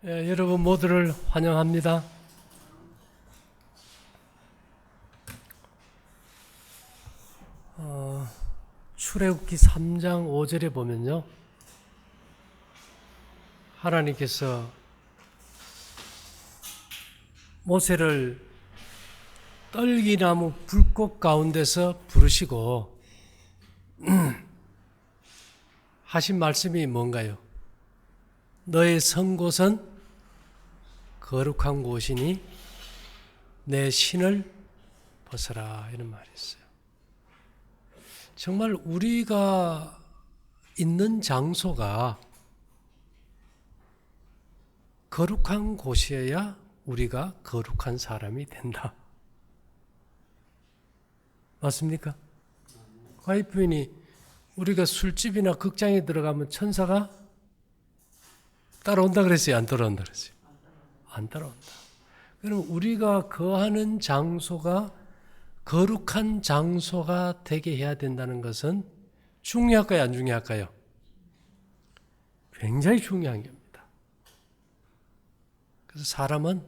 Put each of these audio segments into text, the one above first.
여러분 모두를 환영합니다. 출애굽기 3장 5절에 보면요, 하나님께서 모세를 떨기나무 불꽃 가운데서 부르시고 하신 말씀이 뭔가요? 너의 선 곳은 거룩한 곳이니 내 신을 벗어라, 이런 말이 있어요. 정말 우리가 있는 장소가 거룩한 곳이어야 우리가 거룩한 사람이 된다. 맞습니까? 와이프인이 우리가 술집이나 극장에 들어가면 천사가 따라온다 그랬어요? 안 따라온다 그랬어요? 안 따라온다. 그럼 우리가 거하는 장소가 거룩한 장소가 되게 해야 된다는 것은 중요할까요? 안 중요할까요? 굉장히 중요한 겁니다. 그래서 사람은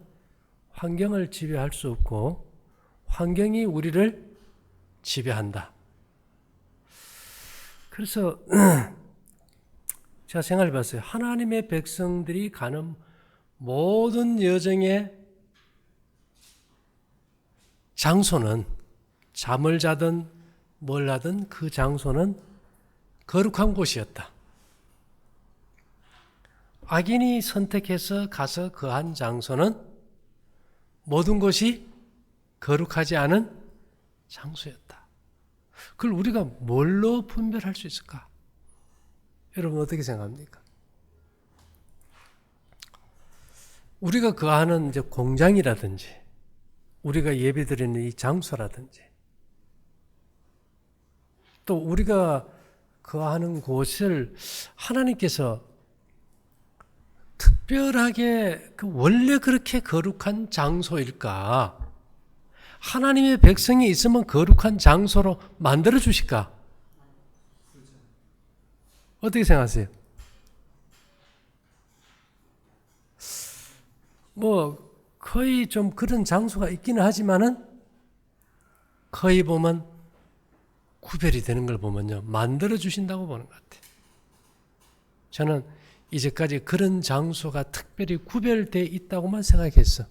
환경을 지배할 수 없고 환경이 우리를 지배한다. 그래서 제가 생각해 봤어요. 하나님의 백성들이 가는 모든 여정의 장소는, 잠을 자든 뭘 하든 그 장소는 거룩한 곳이었다. 악인이 선택해서 가서 거한 장소는 모든 것이 거룩하지 않은 장소였다. 그걸 우리가 뭘로 분별할 수 있을까? 여러분 어떻게 생각합니까? 우리가 거하는 이제 공장이라든지 우리가 예배드리는 이 장소라든지 또 우리가 거하는 곳을 하나님께서 특별하게 원래 그렇게 거룩한 장소일까? 하나님의 백성이 있으면 거룩한 장소로 만들어 주실까? 어떻게 생각하세요? 거의 좀 그런 장소가 있기는 하지만은 거의 보면 구별이 되는 걸 보면요, 만들어 주신다고 보는 것 같아요. 저는 이제까지 그런 장소가 특별히 구별되어 있다고만 생각했어.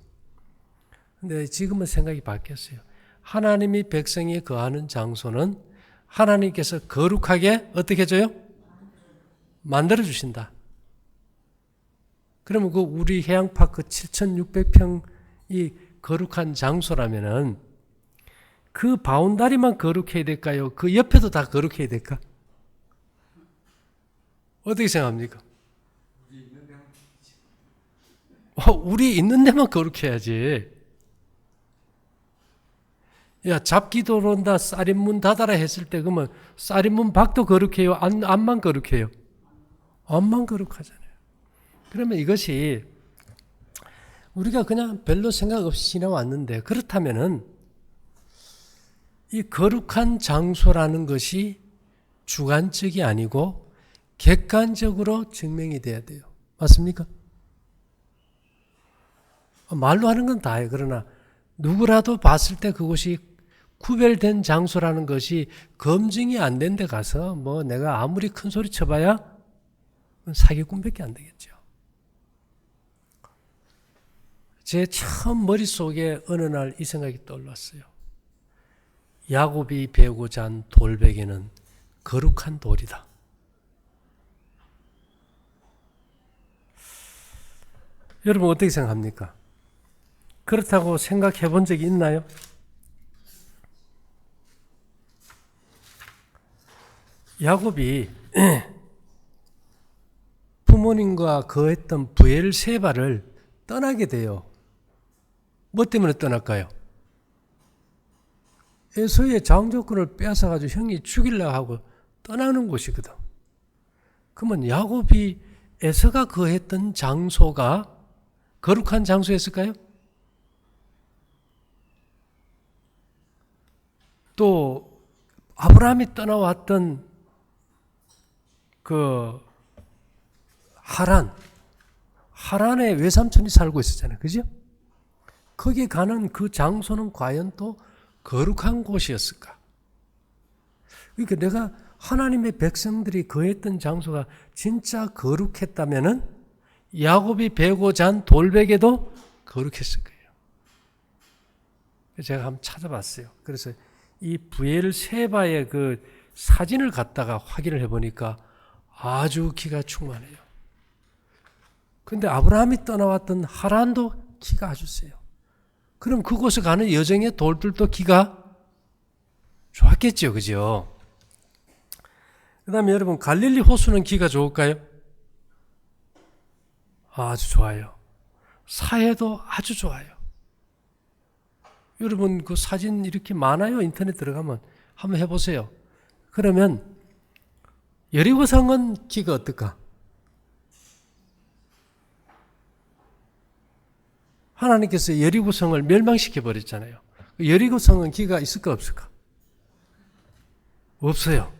근데 지금은 생각이 바뀌었어요. 하나님이 백성이 거하는 장소는 하나님께서 거룩하게 어떻게 해줘요? 만들어 주신다. 그러면 그 우리 해양파크 7,600평이 거룩한 장소라면은 그 바운다리만 거룩해야 될까요? 그 옆에도 다 거룩해야 될까? 어떻게 생각합니까? 우리 있는 데만 거룩해야지. 야, 잡기도 온다, 쌀인문 닫아라 했을 때 그러면 쌀인문 밖도 거룩해요? 안만 거룩해요? 안만 거룩하잖아요. 그러면 이것이 우리가 그냥 별로 생각 없이 지나왔는데, 그렇다면은 이 거룩한 장소라는 것이 주관적이 아니고 객관적으로 증명이 돼야 돼요. 맞습니까? 말로 하는 건 다예요. 그러나 누구라도 봤을 때 그곳이 구별된 장소라는 것이 검증이 안 된 데 가서 내가 아무리 큰 소리 쳐봐야 사기꾼밖에 안 되겠죠. 제 처음 머릿속에 어느 날 이 생각이 떠올랐어요. 야곱이 베고 잔 돌베개는 거룩한 돌이다. 여러분 어떻게 생각합니까? 그렇다고 생각해 본 적이 있나요? 야곱이 부모님과 거했던 브엘세바를 떠나게 돼요. 뭐 때문에 떠날까요? 에서의 장조건을 빼앗아가지고 형이 죽이려고 하고 떠나는 곳이거든. 그러면 야곱이 에서가 거했던 장소가 거룩한 장소였을까요? 또 아브라함이 떠나왔던 그 하란에 외삼촌이 살고 있었잖아요. 그죠? 거기에 가는 그 장소는 과연 또 거룩한 곳이었을까? 그러니까 내가 하나님의 백성들이 거했던 장소가 진짜 거룩했다면은 야곱이 베고 잔 돌베개도 거룩했을 거예요. 제가 한번 찾아봤어요. 그래서 이 부엘세바의 그 사진을 갖다가 확인을 해보니까 아주 기가 충만해요. 근데 아브라함이 떠나왔던 하란도 기가 아주 세요. 그럼 그곳에 가는 여정의 돌들도 기가 좋았겠죠. 그죠? 그 다음에 여러분, 갈릴리 호수는 기가 좋을까요? 아주 좋아요. 사해도 아주 좋아요. 여러분, 그 사진 이렇게 많아요. 인터넷 들어가면. 한번 해보세요. 그러면, 여리고성은 기가 어떨까? 하나님께서 여리고성을 멸망시켜 버렸잖아요. 여리고성은 기가 있을까 없을까? 없어요.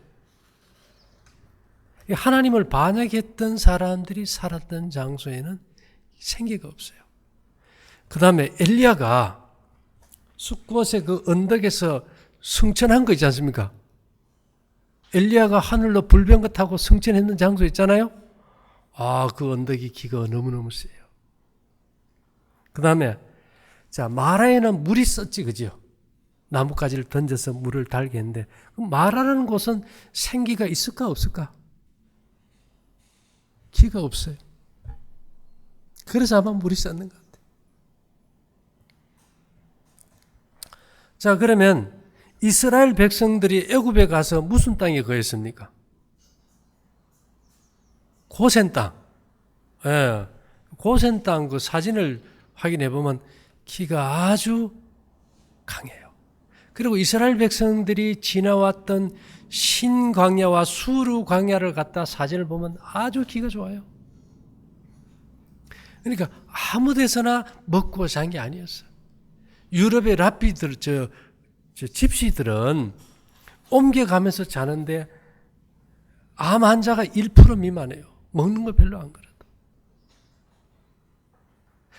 하나님을 반역했던 사람들이 살았던 장소에는 생기가 없어요. 그 다음에 엘리야가 숫곳의 그 언덕에서 승천한 거 있지 않습니까? 엘리야가 하늘로 불병거 타고 승천했는 장소 있잖아요. 그 언덕이 기가 너무너무 세요. 그 다음에 자, 마라에는 물이 썼지, 그죠? 나뭇가지를 던져서 물을 달게 했는데, 마라라는 곳은 생기가 있을까 없을까? 기가 없어요. 그래서 아마 물이 썼는 것 같아요. 자, 그러면 이스라엘 백성들이 애굽에 가서 무슨 땅에 거했습니까? 고센 땅. 예, 고센 땅 그 사진을 확인해 보면 기가 아주 강해요. 그리고 이스라엘 백성들이 지나왔던 신광야와 수르 광야를 갖다 사진을 보면 아주 기가 좋아요. 그러니까 아무 데서나 먹고 산 게 아니었어요. 유럽의 랍비들, 집시들은 옮겨가면서 자는데 암 환자가 1% 미만이에요. 먹는 거 별로 안 그래도.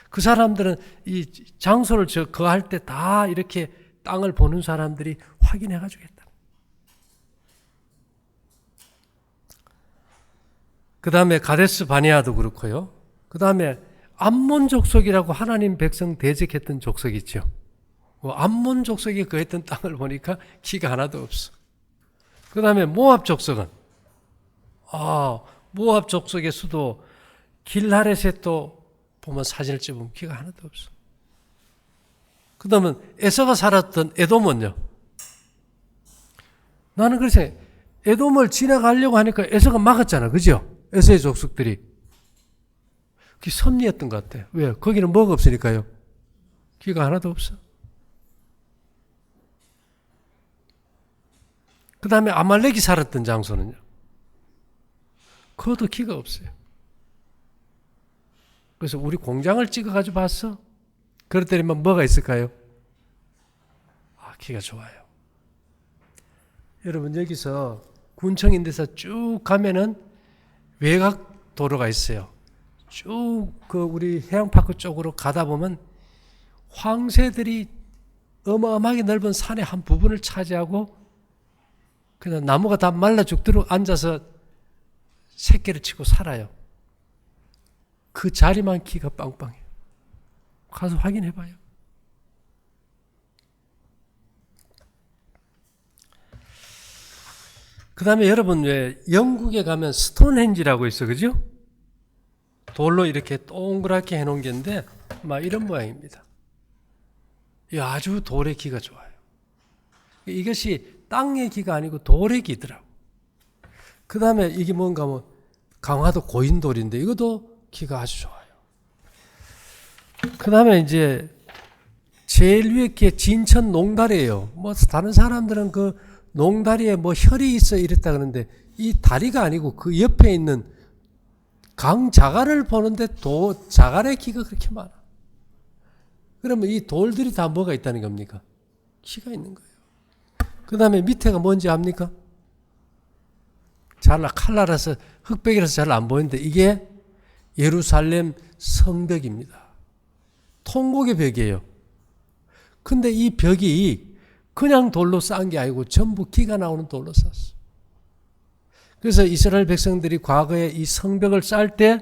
그 사람들은 이 장소를 거할 때 다 이렇게 땅을 보는 사람들이 확인해가지고 했다. 그 다음에 가데스 바네아도 그렇고요. 그 다음에 암몬 족속이라고 하나님 백성 대적했던 족속이 있죠. 암몬 족속이 거했던 땅을 보니까 기가 하나도 없어. 그 다음에 모압 족속은 모압 족속의 수도 길하렛에 또 보면 사진을 찍으면 기가 하나도 없어. 그 다음에 에서가 살았던 에돔은요. 나는 그래서 에돔을 지나가려고 하니까 에서가 막았잖아. 그죠? 에서의 족속들이. 그게 섭리였던 것 같아요. 왜? 거기는 뭐가 없으니까요. 기가 하나도 없어. 그 다음에 아말렉이 살았던 장소는요. 그것도 기가 없어요. 그래서 우리 공장을 찍어가지고 봤어. 그랬더니 뭐가 있을까요? 기가 좋아요. 여러분 여기서 군청인데서 쭉 가면은 외곽 도로가 있어요. 쭉 그 우리 해양파크 쪽으로 가다 보면 황새들이 어마어마하게 넓은 산의 한 부분을 차지하고 그냥 나무가 다 말라 죽도록 앉아서 새끼를 치고 살아요. 그 자리만 기가 빵빵해요. 가서 확인해봐요. 그 다음에 여러분 왜 영국에 가면 스톤헨지라고 있어, 그죠? 돌로 이렇게 동그랗게 해놓은 게인데 막 이런 모양입니다. 아주 돌의 기가 좋아요. 이것이 땅의 기가 아니고 돌의 기더라고. 그 다음에 이게 뭔가 강화도 고인돌인데 이것도 기가 아주 좋아요. 그 다음에 이제 제일 위에 게 진천 농다리예요. 다른 사람들은 그 농다리에 혈이 있어 이랬다 그러는데 이 다리가 아니고 그 옆에 있는 강 자갈을 보는데 자갈의 기가 그렇게 많아. 그러면 이 돌들이 다 뭐가 있다는 겁니까? 기가 있는 거예요. 그 다음에 밑에가 뭔지 압니까? 칼라라서 흑백이라서 잘 안 보이는데 이게 예루살렘 성벽입니다. 통곡의 벽이에요. 근데 이 벽이 그냥 돌로 쌓은 게 아니고 전부 기가 나오는 돌로 쌓았어요. 그래서 이스라엘 백성들이 과거에 이 성벽을 쌓을 때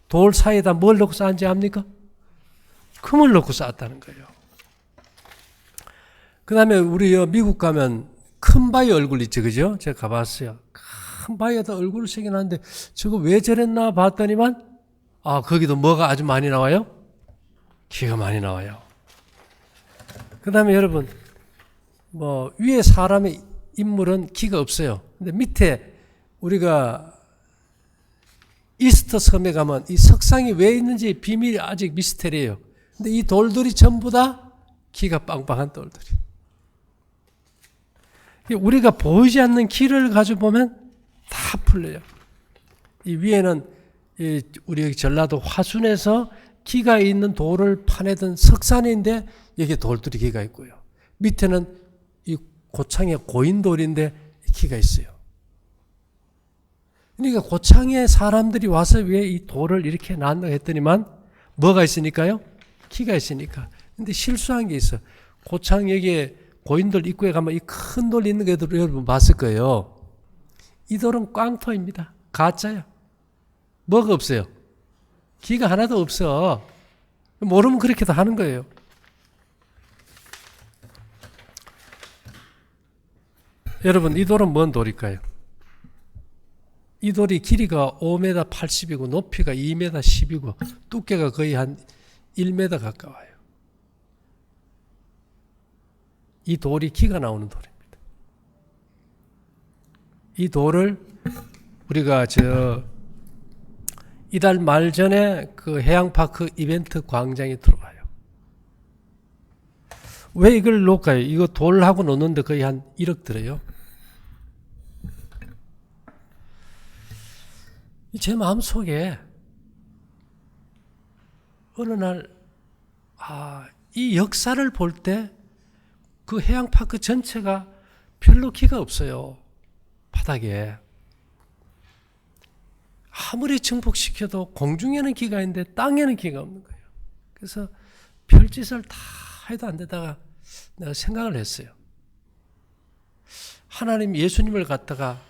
돌 사이에다 뭘 넣고 쌓은지 압니까? 금을 넣고 쌓았다는 거예요. 그 다음에 우리 미국 가면 큰 바위 얼굴 있죠, 그죠? 제가 가봤어요. 큰 바위에다 얼굴을 새겨놨는데 저거 왜 저랬나 봤더니만 거기도 뭐가 아주 많이 나와요? 기가 많이 나와요. 그 다음에 여러분, 위에 사람의 인물은 기가 없어요. 근데 밑에 우리가 이스터 섬에 가면 이 석상이 왜 있는지 비밀이 아직 미스테리예요. 근데 이 돌들이 전부 다 기가 빵빵한 돌들이. 우리가 보이지 않는 기를 가지고 보면 다 풀려요. 이 위에는 우리 전라도 화순에서 기가 있는 돌을 파내던 석산인데 여기에 돌들이 기가 있고요. 밑에는 이 고창의 고인돌인데 기가 있어요. 그러니까 고창에 사람들이 와서 왜 이 돌을 이렇게 놨나 했더니만 뭐가 있으니까요? 기가 있으니까. 근데 실수한 게 있어. 고창 여기에 고인돌 입구에 가면 이 큰 돌 있는 거 여러분 봤을 거예요. 이 돌은 꽝토입니다. 가짜야. 뭐가 없어요? 기가 하나도 없어. 모르면 그렇게도 하는 거예요. 여러분, 이 돌은 뭔 돌일까요? 이 돌이 길이가 5m 80이고 높이가 2m 10이고 두께가 거의 한 1m 가까워요. 이 돌이 기가 나오는 돌입니다. 이 돌을 우리가 이달 말 전에 그 해양파크 이벤트 광장에 들어와요. 왜 이걸 놓을까요? 이거 돌하고 놓는데 거의 한 1억 들어요. 제 마음속에 어느 날 이 역사를 볼 때 그 해양파크 전체가 별로 기가 없어요. 바닥에. 아무리 증폭시켜도 공중에는 기가 있는데 땅에는 기가 없는 거예요. 그래서 별짓을 다 해도 안 되다가 내가 생각을 했어요. 하나님 예수님을 갖다가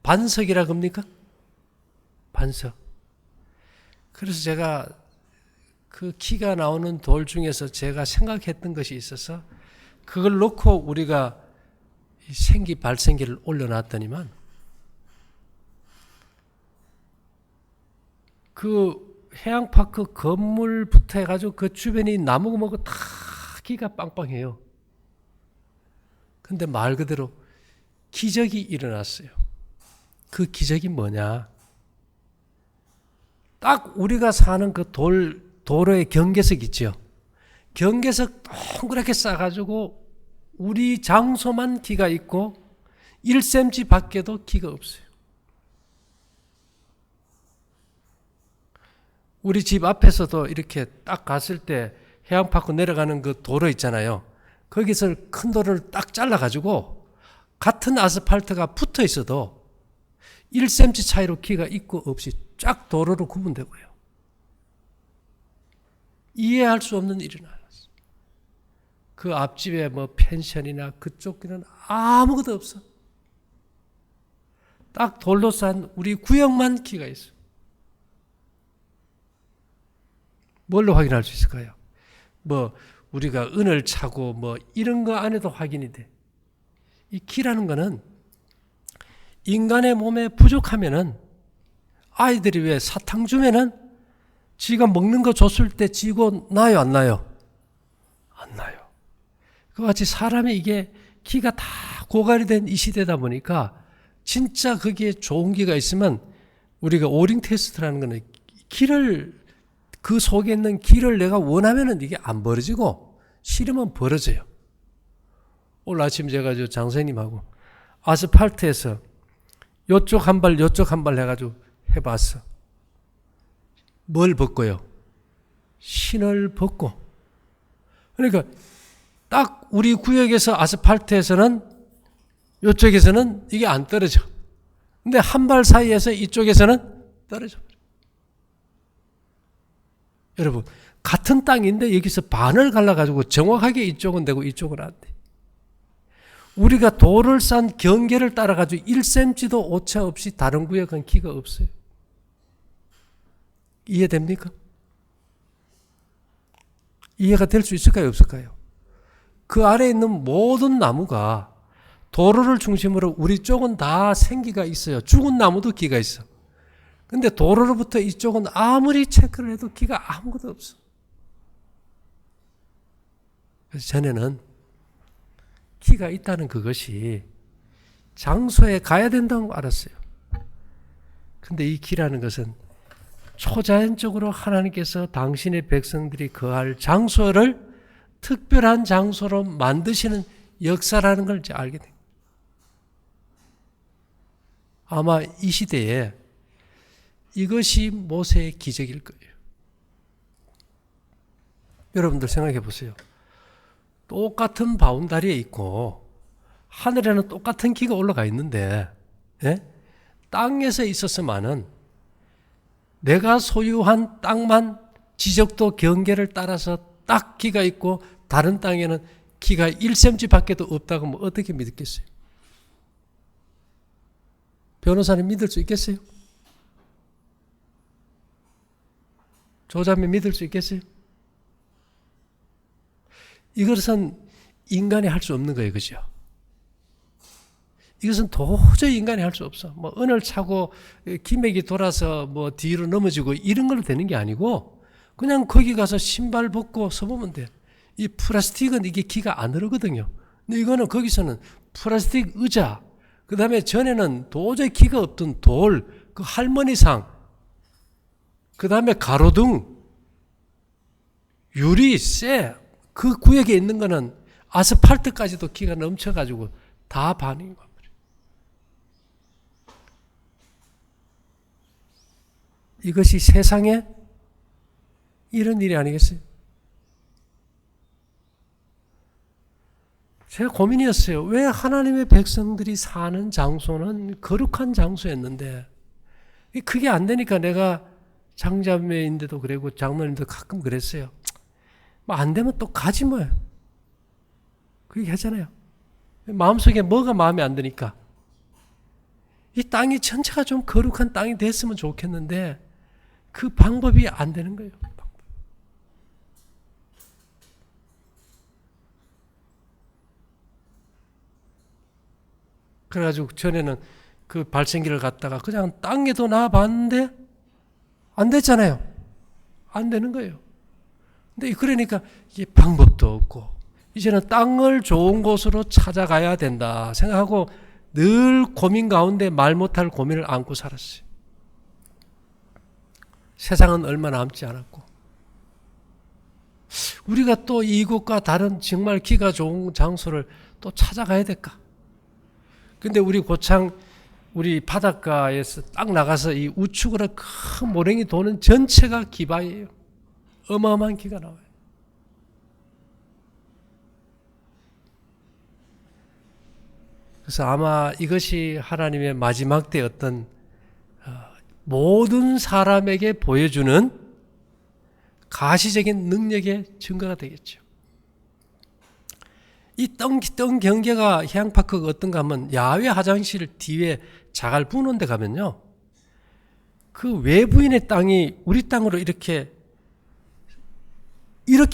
반석이라 겁니까? 반석. 그래서 제가 그 기가 나오는 돌 중에서 제가 생각했던 것이 있어서 그걸 놓고 우리가 발생기를 올려놨더니만 그 해양파크 건물부터 해가지고 그 주변이 나무고 뭐고 다 기가 빵빵해요. 근데 말 그대로 기적이 일어났어요. 그 기적이 뭐냐? 딱 우리가 사는 그 도로의 경계석 있죠. 경계석 동그랗게 싸가지고 우리 장소만 기가 있고 1cm 밖에도 기가 없어요. 우리 집 앞에서도 이렇게 딱 갔을 때 해양파크 내려가는 그 도로 있잖아요. 거기서 큰 도로를 딱 잘라가지고 같은 아스팔트가 붙어 있어도 1cm 차이로 기가 있고 없이 쫙 도로로 구분되고요. 이해할 수 없는 일이 나왔어요. 그 앞집에 펜션이나 그쪽 길은 아무것도 없어. 딱 돌로 싼 우리 구역만 기가 있어. 뭘로 확인할 수 있을까요? 우리가 은을 차고 이런 거 안 해도 확인이 돼. 이 기라는 거는 인간의 몸에 부족하면은 아이들이 왜 사탕 주면은 지가 먹는 거 줬을 때 지고 나요, 안 나요? 안 나요. 그와 같이 사람이 이게 기가 다 고갈이 된 이 시대다 보니까 진짜 거기에 좋은 기가 있으면 우리가 오링 테스트라는 거는 그 속에 있는 기를 내가 원하면은 이게 안 벌어지고 싫으면 벌어져요. 오늘 아침 제가 장선생님하고 아스팔트에서 요쪽 한 발, 요쪽 한 발 해가지고 해봤어. 뭘 벗고요? 신을 벗고. 그러니까 딱 우리 구역에서 아스팔트에서는 이쪽에서는 이게 안 떨어져. 근데 한 발 사이에서 이쪽에서는 떨어져. 여러분, 같은 땅인데 여기서 반을 갈라가지고 정확하게 이쪽은 되고 이쪽은 안 돼. 우리가 돌을 싼 경계를 따라가지고 1cm도 오차 없이 다른 구역은 키가 없어요. 이해됩니까? 이해가 될 수 있을까요? 없을까요? 그 아래에 있는 모든 나무가 도로를 중심으로 우리 쪽은 다 생기가 있어요. 죽은 나무도 기가 있어. 근데 도로로부터 이쪽은 아무리 체크를 해도 기가 아무것도 없어. 그래서 전에는 기가 있다는 그것이 장소에 가야 된다고 알았어요. 근데 이 기라는 것은 초자연적으로 하나님께서 당신의 백성들이 거할 장소를 특별한 장소로 만드시는 역사라는 걸 이제 알게 됩니다. 아마 이 시대에 이것이 모세의 기적일 거예요. 여러분들 생각해 보세요. 똑같은 바운다리에 있고 하늘에는 똑같은 기가 올라가 있는데 땅에서 있었으면은 내가 소유한 땅만 지적도 경계를 따라서 딱 기가 있고 다른 땅에는 기가 1cm 밖에도 없다고 하면 어떻게 믿겠어요? 변호사님 믿을 수 있겠어요? 조자매 믿을 수 있겠어요? 이것은 인간이 할 수 없는 거예요. 그죠? 이것은 도저히 인간이 할 수 없어. 뭐 은을 차고 기맥이 돌아서 뭐 뒤로 넘어지고 이런 걸로 되는 게 아니고 그냥 거기 가서 신발 벗고 서보면 돼. 이 플라스틱은 이게 기가 안 흐르거든요. 근데 이거는 거기서는 플라스틱 의자, 그 다음에 전에는 도저히 기가 없던 돌, 그 할머니상, 그 다음에 가로등, 유리, 쇠, 그 구역에 있는 거는 아스팔트까지도 기가 넘쳐가지고 다 반응이 와버려요. 이것이 세상에 이런 일이 아니겠어요? 제가 고민이었어요. 왜 하나님의 백성들이 사는 장소는 거룩한 장소였는데 그게 안 되니까 내가 장자매인데도 그러고 장로님도 가끔 그랬어요. 뭐 안 되면 또 가지 뭐예요. 그 얘기 하잖아요. 마음속에 뭐가 마음에 안 드니까 이 땅이 전체가 좀 거룩한 땅이 됐으면 좋겠는데 그 방법이 안 되는 거예요. 그래가지고 전에는 그 발생기를 갖다가 그냥 땅에도 놔봤는데 안 됐잖아요. 안 되는 거예요. 근데 그러니까 이게 방법도 없고 이제는 땅을 좋은 곳으로 찾아가야 된다 생각하고 늘 고민 가운데 말 못할 고민을 안고 살았어요. 세상은 얼마 남지 않았고 우리가 또 이곳과 다른 정말 기가 좋은 장소를 또 찾아가야 될까? 근데 우리 고창 우리 바닷가에서 딱 나가서 이 우측으로 큰 모랭이 도는 전체가 기바예요. 어마어마한 기가 나와요. 그래서 아마 이것이 하나님의 마지막 때 어떤 모든 사람에게 보여주는 가시적인 능력의 증거가 되겠죠. 이 땅 경계가 해양파크가 어떤가 하면 야외 화장실 뒤에 자갈 부는 데 가면요. 그 외부인의 땅이 우리 땅으로 이렇게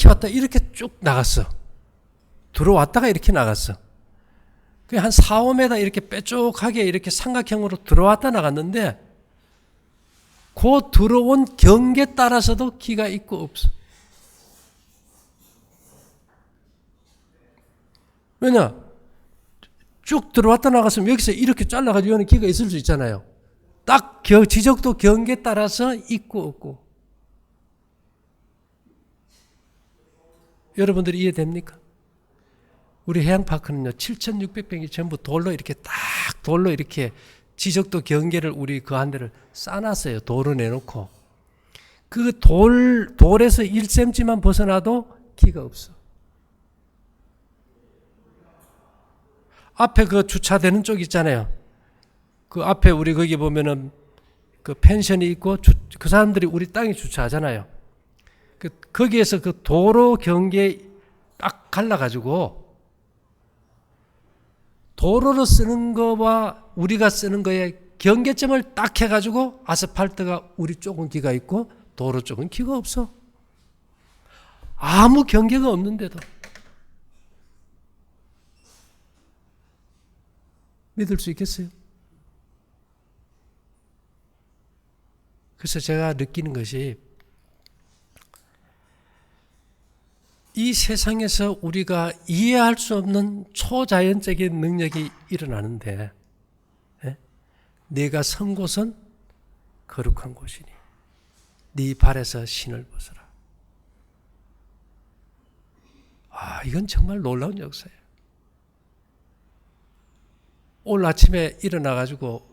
왔다 이렇게 쭉 나갔어. 들어왔다가 이렇게 나갔어. 한 4, 5m 이렇게 빼쪽하게 이렇게 삼각형으로 들어왔다 나갔는데 그 들어온 경계 따라서도 기가 있고 없어. 왜냐? 쭉 들어왔다 나갔으면 여기서 이렇게 잘라가지고 여기는 기가 있을 수 있잖아요. 딱 지적도 경계 따라서 있고 없고. 여러분들이 이해됩니까? 우리 해양파크는요, 7,600평이 전부 돌로 이렇게 딱 돌로 이렇게 지적도 경계를 우리 그 한 대를 쌓아놨어요. 돌을 내놓고. 그 돌에서 1cm만 벗어나도 기가 없어. 앞에 그 주차되는 쪽 있잖아요. 그 앞에 우리 거기 보면은 그 펜션이 있고 그 사람들이 우리 땅에 주차하잖아요. 거기에서 그 도로 경계 딱 갈라가지고 도로로 쓰는 거와 우리가 쓰는 거에 경계점을 딱 해가지고 아스팔트가 우리 쪽은 기가 있고 도로 쪽은 기가 없어. 아무 경계가 없는데도. 믿을 수 있겠어요? 그래서 제가 느끼는 것이 이 세상에서 우리가 이해할 수 없는 초자연적인 능력이 일어나는데 네가 선 곳은 거룩한 곳이니 네 발에서 신을 벗어라. 이건 정말 놀라운 역사예요. 오늘 아침에 일어나가지고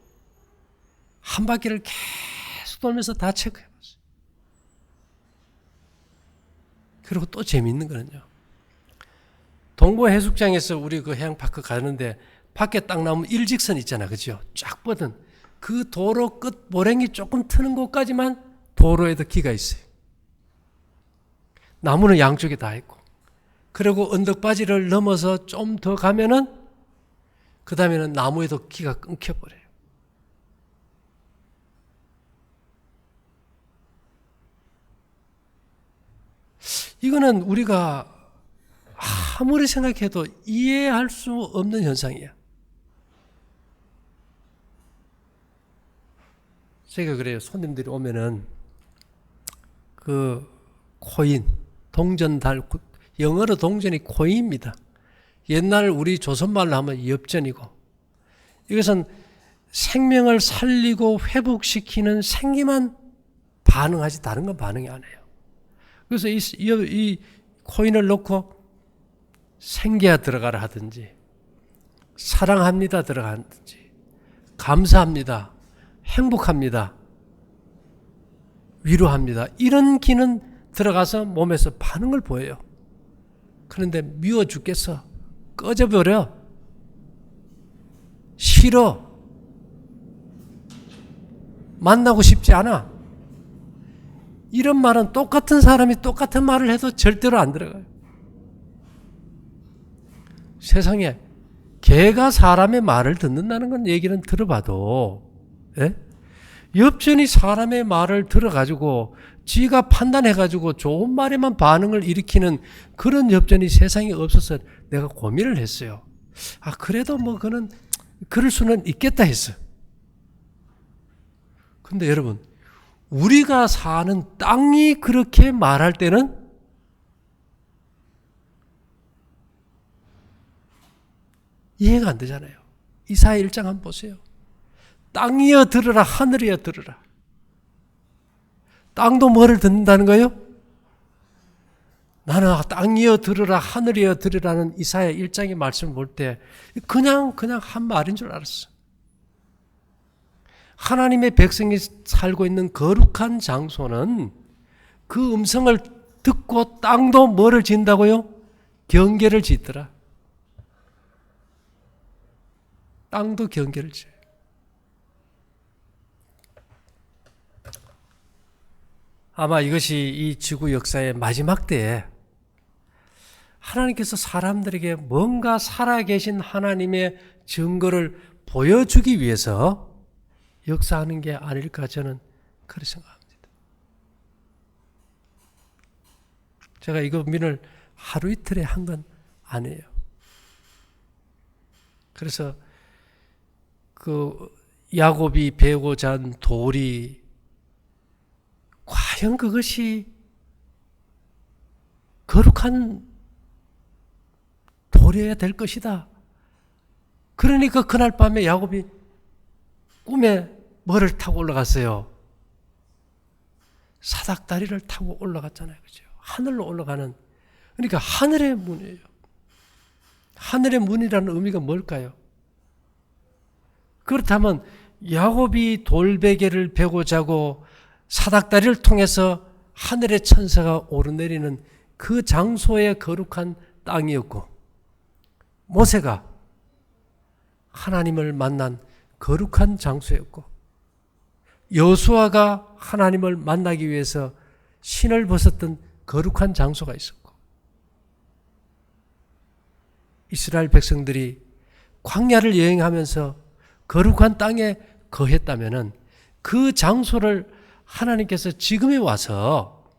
한 바퀴를 계속 돌면서 다 체크해봤어요. 그리고 또 재미있는 거는요. 동부 해수욕장에서 우리 그 해양파크 가는데 밖에 딱 나오면 일직선 있잖아. 그죠? 쫙 뻗은 그 도로 끝 모랭이 조금 트는 곳까지만 도로에도 기가 있어요. 나무는 양쪽에 다 있고. 그리고 언덕바지를 넘어서 좀 더 가면은 그 다음에는 나무에도 기가 끊겨버려요. 이거는 우리가 아무리 생각해도 이해할 수 없는 현상이야. 제가 그래요. 손님들이 오면은 그 코인, 동전달, 영어로 동전이 코인입니다. 옛날 우리 조선말로 하면 엽전이고, 이것은 생명을 살리고 회복시키는 생기만 반응하지 다른 건 반응이 안 해요. 그래서 이 코인을 넣고 생기야 들어가라 하든지, 사랑합니다 들어가든지, 감사합니다, 행복합니다, 위로합니다, 이런 기는 들어가서 몸에서 반응을 보여요. 그런데 미워 죽겠어, 꺼져버려, 싫어, 만나고 싶지 않아, 이런 말은 똑같은 사람이 똑같은 말을 해도 절대로 안 들어가요. 세상에 개가 사람의 말을 듣는다는 건 얘기는 들어봐도, 엽전이 사람의 말을 들어가지고 지가 판단해가지고 좋은 말에만 반응을 일으키는 그런 엽전이 세상에 없어서 내가 고민을 했어요. 그래도 뭐 그는 그럴 수는 있겠다 했어. 근데 여러분, 우리가 사는 땅이 그렇게 말할 때는 이해가 안 되잖아요. 이사야 1장 한번 보세요. 땅이여 들으라, 하늘이여 들으라. 땅도 뭐를 듣는다는 거예요? 나는 땅이여 들으라, 하늘이여 들으라는 이사야 1장의 말씀을 볼 때 그냥 한 말인 줄 알았어. 하나님의 백성이 살고 있는 거룩한 장소는 그 음성을 듣고 땅도 뭐를 짓는다고요? 경계를 짓더라. 땅도 경계를 지어요. 아마 이것이 이 지구 역사의 마지막 때에 하나님께서 사람들에게 뭔가 살아계신 하나님의 증거를 보여주기 위해서 역사하는 게 아닐까 저는 그렇게 생각합니다. 제가 이 고민을 하루 이틀에 한 건 아니에요. 그래서 그 야곱이 베고자 한 돌이 과연 그것이 거룩한 돌이어야 될 것이다. 그러니까 그날 밤에 야곱이 꿈에 뭐를 타고 올라갔어요? 사닥다리를 타고 올라갔잖아요. 그죠? 하늘로 올라가는, 그러니까 하늘의 문이에요. 하늘의 문이라는 의미가 뭘까요? 그렇다면 야곱이 돌베개를 베고 자고 사닥다리를 통해서 하늘의 천사가 오르내리는 그 장소의 거룩한 땅이었고, 모세가 하나님을 만난 거룩한 장소였고, 여호수아가 하나님을 만나기 위해서 신을 벗었던 거룩한 장소가 있었고, 이스라엘 백성들이 광야를 여행하면서 거룩한 땅에 거했다면은 그 장소를 하나님께서 지금에 와서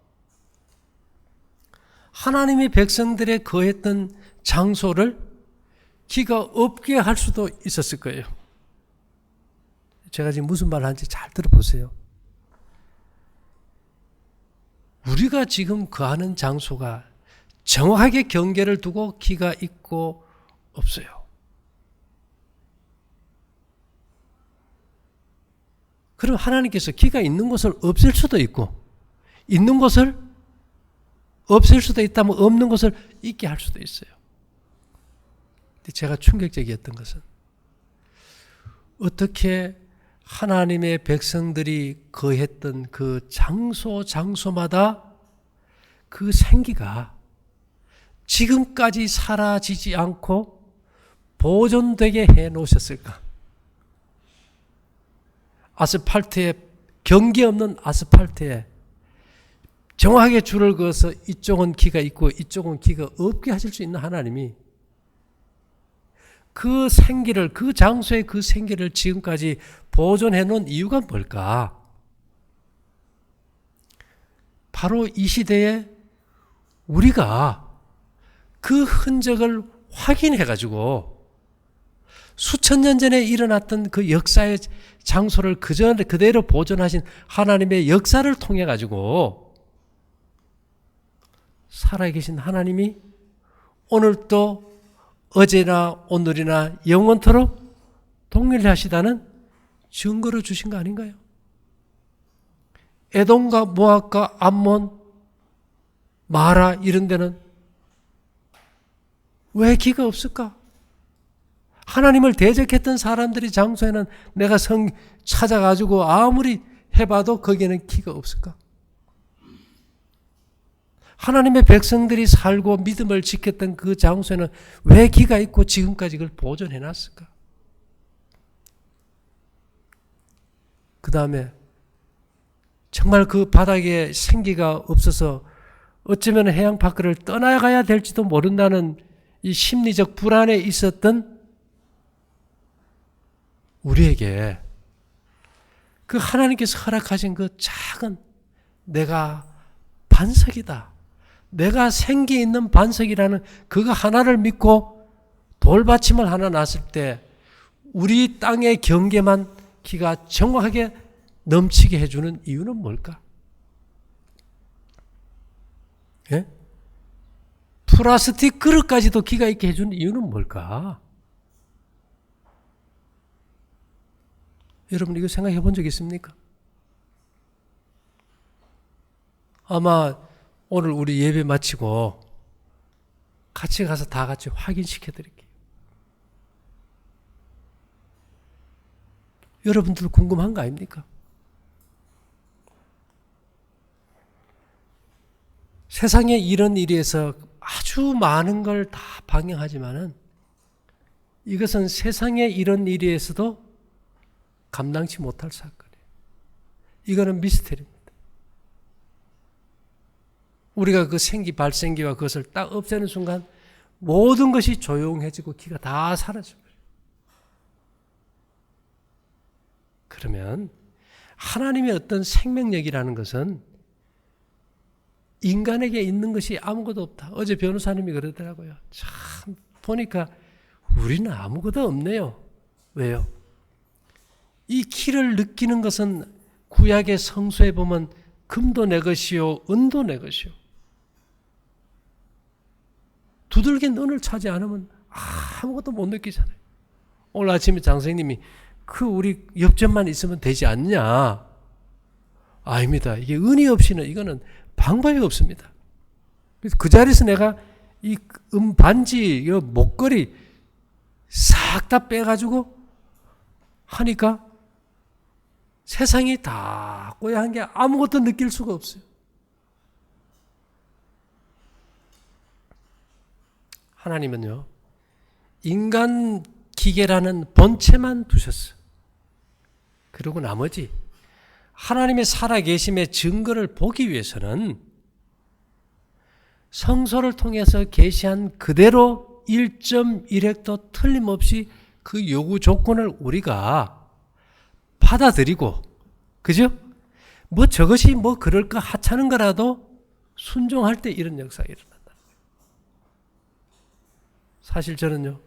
하나님의 백성들의 거했던 장소를 기가 없게 할 수도 있었을 거예요. 제가 지금 무슨 말을 하는지 잘 들어보세요. 우리가 지금 거하는 장소가 정확하게 경계를 두고 기가 있고 없어요. 그럼 하나님께서 기가 있는 곳을 없앨 수도 있고, 있는 곳을 없앨 수도 있다면 없는 곳을 있게 할 수도 있어요. 근데 제가 충격적이었던 것은 어떻게 하나님의 백성들이 거했던 그 장소마다 그 생기가 지금까지 사라지지 않고 보존되게 해 놓으셨을까? 아스팔트에, 경계 없는 아스팔트에 정확하게 줄을 그어서 이쪽은 기가 있고 이쪽은 기가 없게 하실 수 있는 하나님이 그 생기를, 그 장소의 그 생기를 지금까지 보존해 놓은 이유가 뭘까? 바로 이 시대에 우리가 그 흔적을 확인해 가지고 수천 년 전에 일어났던 그 역사의 장소를 그대로 보존하신 하나님의 역사를 통해 가지고 살아계신 하나님이 오늘도 어제나 오늘이나 영원토록 동일하시다는 증거를 주신 거 아닌가요? 에돔과 모압과 암몬, 마라 이런 데는 왜 기가 없을까? 하나님을 대적했던 사람들이 장소에는 내가 찾아가지고 아무리 해봐도 거기에는 기가 없을까? 하나님의 백성들이 살고 믿음을 지켰던 그 장소에는 왜 기가 있고 지금까지 그걸 보존해 놨을까? 그 다음에 정말 그 바닥에 생기가 없어서 어쩌면 해양 밖을 떠나가야 될지도 모른다는 이 심리적 불안에 있었던 우리에게 그 하나님께서 허락하신 그 작은 내가 반석이다. 내가 생기 있는 반석이라는 그거 하나를 믿고 돌받침을 하나 놨을 때 우리 땅의 경계만 기가 정확하게 넘치게 해주는 이유는 뭘까? 예? 플라스틱 그릇까지도 기가 있게 해주는 이유는 뭘까? 여러분 이거 생각해 본 적 있습니까? 아마 오늘 우리 예배 마치고 같이 가서 다 같이 확인시켜 드릴게요. 여러분들 궁금한 거 아닙니까? 세상에 이런 일에서 아주 많은 걸 다 방영하지만은 이것은 세상에 이런 일에서도 감당치 못할 사건이에요. 이거는 미스테리입니다. 우리가 그 발생기와 그것을 딱 없애는 순간 모든 것이 조용해지고 기가 다 사라져버려요. 그러면 하나님의 어떤 생명력이라는 것은 인간에게 있는 것이 아무것도 없다. 어제 변호사님이 그러더라고요. 참 보니까 우리는 아무것도 없네요. 왜요? 이 키를 느끼는 것은 구약의 성서에 보면 금도 내 것이요 은도 내 것이요. 두들겨 눈을 차지 않으면 아무것도 못 느끼잖아요. 오늘 아침에 장선생님이 우리 엽전만 있으면 되지 않냐? 아닙니다. 이게 은이 없이는 이거는 방법이 없습니다. 그래서 그 자리에서 내가 이 반지, 이 목걸이 싹 다 빼가지고 하니까 세상이 다 꼬여한 게 아무것도 느낄 수가 없어요. 하나님은요, 인간 기계라는 본체만 두셨어요. 그리고 나머지 하나님의 살아계심의 증거를 보기 위해서는 성소를 통해서 계시한 그대로 1.1획도 틀림없이 그 요구 조건을 우리가 받아들이고, 그죠? 뭐 저것이 뭐 그럴까 하찮은 거라도 순종할 때 이런 역사가 일어난다. 사실 저는요,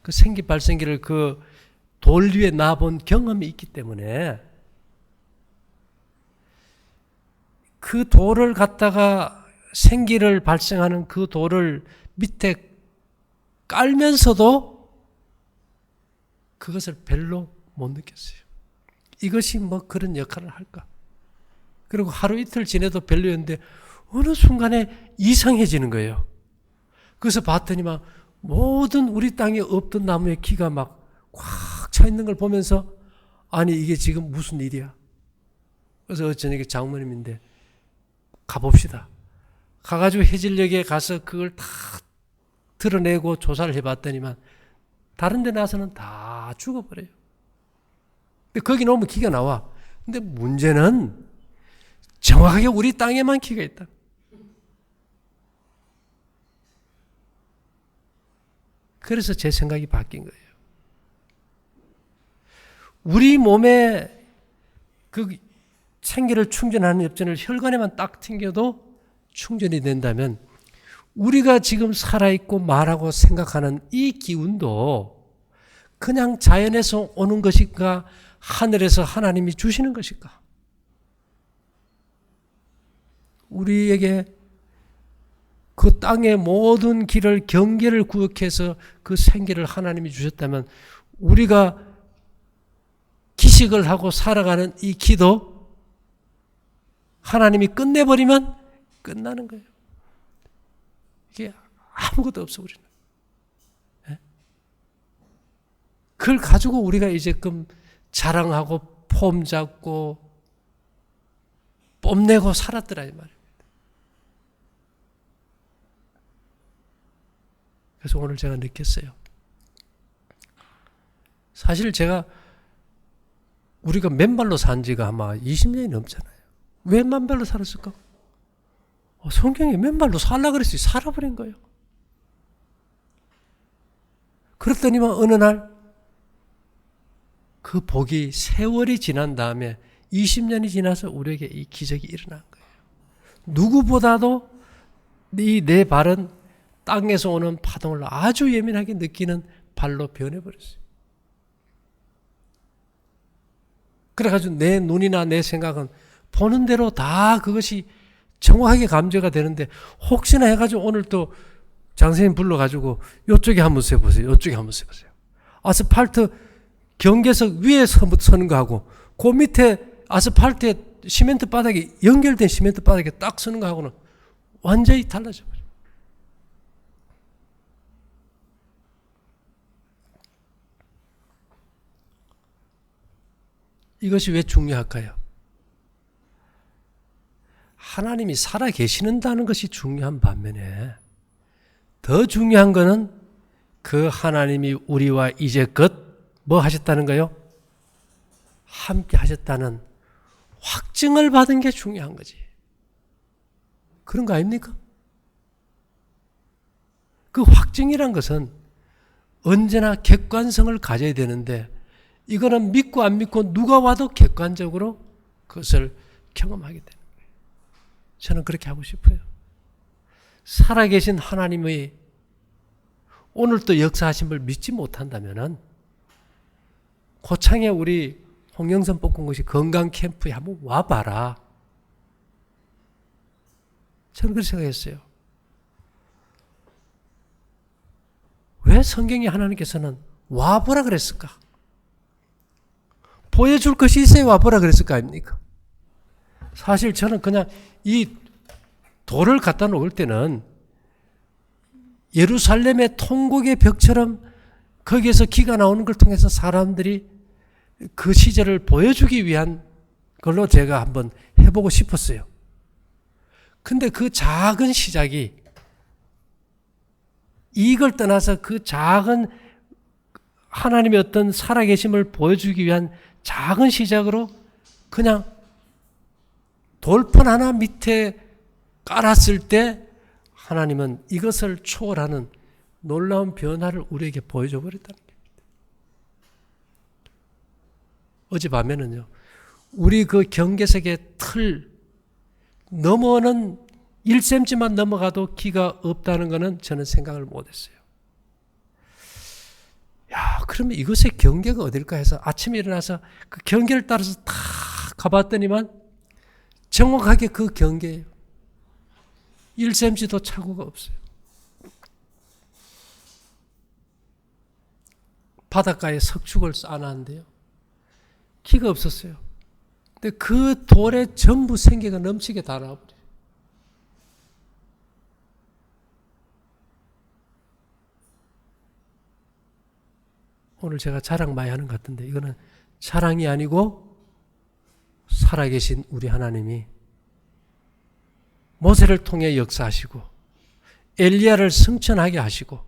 그 생기 발생기를 그 돌 위에 놔본 경험이 있기 때문에 그 돌을 갖다가 생기를 발생하는 그 돌을 밑에 깔면서도 그것을 별로 못 느꼈어요. 이것이 뭐 그런 역할을 할까? 그리고 하루 이틀 지내도 별로였는데 어느 순간에 이상해지는 거예요. 그래서 봤더니만 모든 우리 땅에 없던 나무의 키가 막 꽉 차 있는 걸 보면서 아니 이게 지금 무슨 일이야? 그래서 어쩌니까 장모님인데 가봅시다. 가가지고 해질녘에 가서 그걸 다 드러내고 조사를 해봤더니만 다른 데 나서는 다 죽어버려요. 근데 거기 놓으면 키가 나와. 근데 문제는 정확하게 우리 땅에만 키가 있다. 그래서 제 생각이 바뀐 거예요. 우리 몸에 그 생기를 충전하는 엽전을 혈관에만 딱 튕겨도 충전이 된다면 우리가 지금 살아있고 말하고 생각하는 이 기운도 그냥 자연에서 오는 것일까? 하늘에서 하나님이 주시는 것일까? 우리에게 그 땅의 모든 길을 경계를 구역해서 그 생기를 하나님이 주셨다면 우리가 기식을 하고 살아가는 이 기도 하나님이 끝내버리면 끝나는 거예요. 이게 아무것도 없어 우리는. 그걸 가지고 우리가 이제끔 자랑하고 폼 잡고 뽐내고 살았더라 이 말입니다. 그래서 오늘 제가 느꼈어요. 사실 제가 우리가 맨발로 산 지가 아마 20년이 넘잖아요. 왜 맨발로 살았을까? 성경에 맨발로 살라 그랬어요. 살아버린 거예요. 그랬더니만 어느 날 그 복이 세월이 지난 다음에 20년이 지나서 우리에게 이 기적이 일어난 거예요. 누구보다도 이 내 발은 땅에서 오는 파동을 아주 예민하게 느끼는 발로 변해버렸어요. 그래가지고 내 눈이나 내 생각은 보는 대로 다 그것이 정확하게 감지가 되는데 혹시나 해가지고 오늘 또 장선생님 불러가지고 이쪽에 한번 세보세요. 이쪽에 한번 세보세요. 아스팔트 경계석 위에 서는 거하고 그 밑에 아스팔트에 시멘트 바닥에 연결된 시멘트 바닥에 딱 서는 거하고는 완전히 달라져 버려요. 이것이 왜 중요할까요? 하나님이 살아 계시는다는 것이 중요한 반면에 더 중요한 것은 그 하나님이 우리와 이제껏 뭐 하셨다는 거요? 함께 하셨다는 확증을 받은 게 중요한 거지. 그런 거 아닙니까? 그 확증이란 것은 언제나 객관성을 가져야 되는데 이거는 믿고 안 믿고 누가 와도 객관적으로 그것을 경험하게 되는 거예요. 저는 그렇게 하고 싶어요. 살아계신 하나님의 오늘 또 역사하심을 믿지 못한다면은 고창에 우리 홍영선 볶음것이 건강 캠프에 한번 와봐라. 저는 그렇게 생각했어요. 왜 성경이 하나님께서는 와보라 그랬을까? 보여줄 것이 있어야 와보라 그랬을 거 아닙니까? 사실 저는 그냥 이 돌을 갖다 놓을 때는 예루살렘의 통곡의 벽처럼 거기에서 기가 나오는 걸 통해서 사람들이 그 시절을 보여주기 위한 걸로 제가 한번 해보고 싶었어요. 근데 그 작은 시작이 이걸 떠나서 그 작은 하나님의 어떤 살아계심을 보여주기 위한 작은 시작으로 그냥 돌판 하나 밑에 깔았을 때 하나님은 이것을 초월하는 놀라운 변화를 우리에게 보여줘 버렸다는 겁니다. 어젯밤에는요, 우리 그 경계석의 틀 넘어는 1cm만 넘어가도 기가 없다는 것은 저는 생각을 못했어요. 야, 그러면 이것의 경계가 어딜까 해서 아침에 일어나서 그 경계를 따라서 다 가봤더니만 정확하게 그 경계예요. 1cm도 착오가 없어요. 바닷가에 석축을 쌓아놨는데요, 기가 없었어요. 근데 그 돌에 전부 생기가 넘치게 달아버려요. 오늘 제가 자랑 많이 하는 것 같은데 이거는 자랑이 아니고 살아계신 우리 하나님이 모세를 통해 역사하시고 엘리야를 승천하게 하시고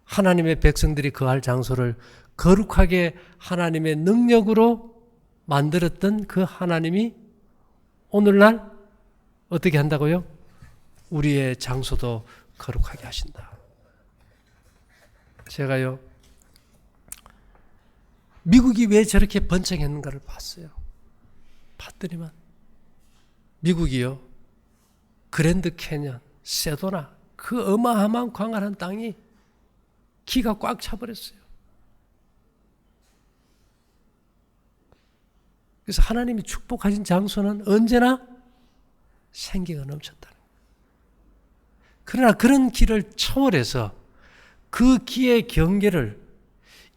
하나님의 백성들이 거할 장소를 거룩하게 하나님의 능력으로 만들었던 그 하나님이 오늘날 어떻게 한다고요? 우리의 장소도 거룩하게 하신다. 제가요, 미국이 왜 저렇게 번창했는가를 봤어요. 봤더니만 미국이요, 그랜드 캐년, 세도나 그 어마어마한 광활한 땅이 기가 꽉 차버렸어요. 그래서 하나님이 축복하신 장소는 언제나 생기가 넘쳤다는 거예요. 그러나 그런 길을 초월해서 그 기의 경계를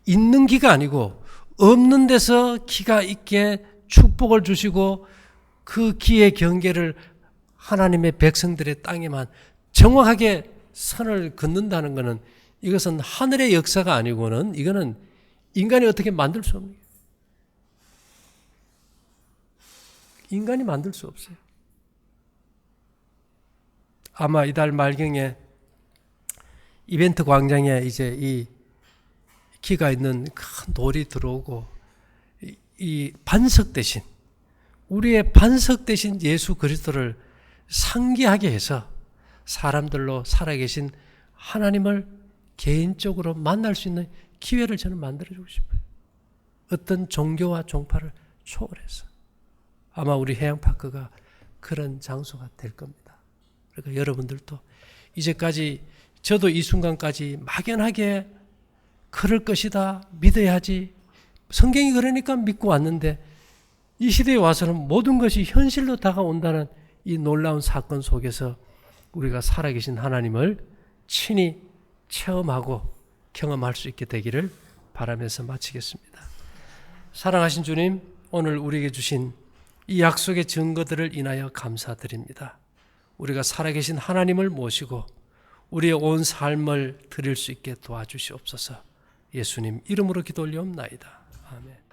있는 기가 아니고 없는 데서 기가 있게 축복을 주시고 그 기의 경계를 하나님의 백성들의 땅에만 정확하게 선을 긋는다는 것은 이것은 하늘의 역사가 아니고는 이거는 인간이 어떻게 만들 수 없는 거예요. 인간이 만들 수 없어요. 아마 이달 말경에 이벤트 광장에 이제 이 기가 있는 큰 돌이 들어오고 이 반석 대신 우리의 반석 대신 예수 그리스도를 상기하게 해서 사람들로 살아계신 하나님을 개인적으로 만날 수 있는 기회를 저는 만들어주고 싶어요. 어떤 종교와 종파를 초월해서 아마 우리 해양파크가 그런 장소가 될 겁니다. 그러니까 여러분들도 이제까지 저도 이 순간까지 막연하게 그럴 것이다, 믿어야지, 성경이 그러니까 믿고 왔는데 이 시대에 와서는 모든 것이 현실로 다가온다는 이 놀라운 사건 속에서 우리가 살아계신 하나님을 친히 체험하고 경험할 수 있게 되기를 바라면서 마치겠습니다. 사랑하신 주님, 오늘 우리에게 주신 이 약속의 증거들을 인하여 감사드립니다. 우리가 살아계신 하나님을 모시고 우리의 온 삶을 드릴 수 있게 도와주시옵소서. 예수님 이름으로 기도 올리옵나이다. 아멘.